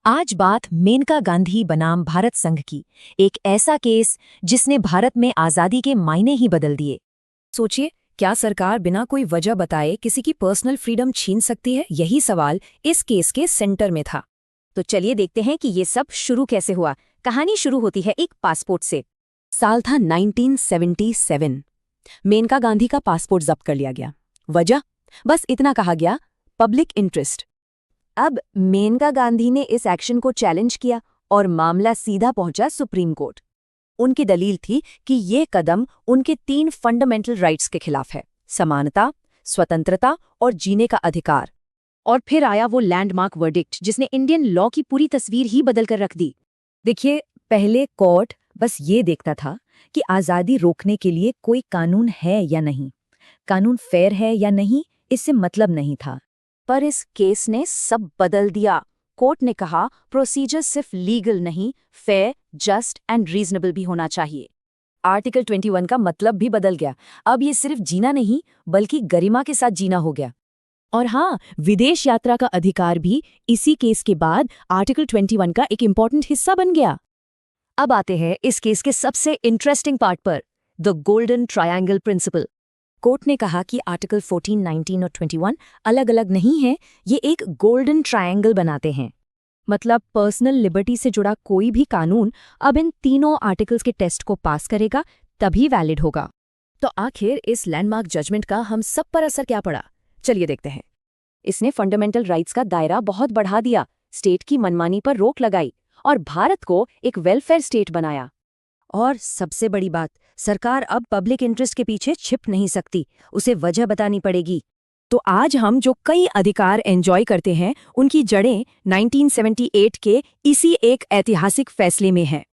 आज बात मेनका गांधी बनाम भारत संघ की। एक ऐसा केस जिसने भारत में आज़ादी के मायने ही बदल दिए। सोचिए, क्या सरकार बिना कोई वजह बताए किसी की पर्सनल फ्रीडम छीन सकती है? यही सवाल इस केस के सेंटर में था। तो चलिए देखते हैं कि ये सब शुरू कैसे हुआ। कहानी शुरू होती है एक पासपोर्ट से। साल था 1977। मेनका गांधी का पासपोर्ट जब्त कर लिया गया। वजह? बस इतना कहा गया, पब्लिक इंटरेस्ट। अब मेनका गांधी ने इस एक्शन को चैलेंज किया और मामला सीधा पहुंचा सुप्रीम कोर्ट। उनकी दलील थी कि ये कदम उनके 3 फंडामेंटल राइट्स के खिलाफ है: समानता, स्वतंत्रता और जीने का अधिकार। और फिर आया वो लैंडमार्क वर्डिक्ट जिसने इंडियन लॉ की पूरी तस्वीर ही बदल कर रख दी। देखिए, पहले कोर्ट बस ये देखता था कि आज़ादी रोकने के लिए कोई कानून है या नहीं, कानून फेयर है या नहीं, इससे मतलब नहीं था। पर इस केस ने सब बदल दिया। कोर्ट ने कहा प्रोसीजर सिर्फ लीगल नहीं, फेयर, जस्ट एंड रीजनेबल भी होना चाहिए। आर्टिकल 21 का मतलब भी बदल गया। अब ये सिर्फ जीना नहीं बल्कि गरिमा के साथ जीना हो गया। और हाँ, विदेश यात्रा का अधिकार भी इसी केस के बाद आर्टिकल 21 का एक इम्पॉर्टेंट हिस्सा बन गया। अब आते हैं इस केस के सबसे इंटरेस्टिंग पार्ट पर, the golden triangle principle. Court ने कहा कि आर्टिकल 14, 19 और 21 अलग अलग नहीं है, ये एक गोल्डन ट्रायंगल बनाते हैं। मतलब पर्सनल लिबर्टी से जुड़ा कोई भी कानून अब इन तीनों आर्टिकल्स के टेस्ट को पास करेगा, तभी वैलिड होगा। तो आखिर इस लैंडमार्क जजमेंट का हम सब पर असर क्या पड़ा? चलिए देखते हैं। इसने फंडामेंटल राइट्स का दायरा बहुत बढ़ा दिया, स्टेट की मनमानी पर रोक लगाई और भारत को एक वेलफेयर स्टेट बनाया। और सबसे बड़ी बात, सरकार अब पब्लिक इंटरेस्ट के पीछे छिप नहीं सकती, उसे वजह बतानी पड़ेगी। तो आज हम जो कई अधिकार एंजॉय करते हैं, उनकी जड़ें 1978 के इसी एक ऐतिहासिक फैसले में हैं।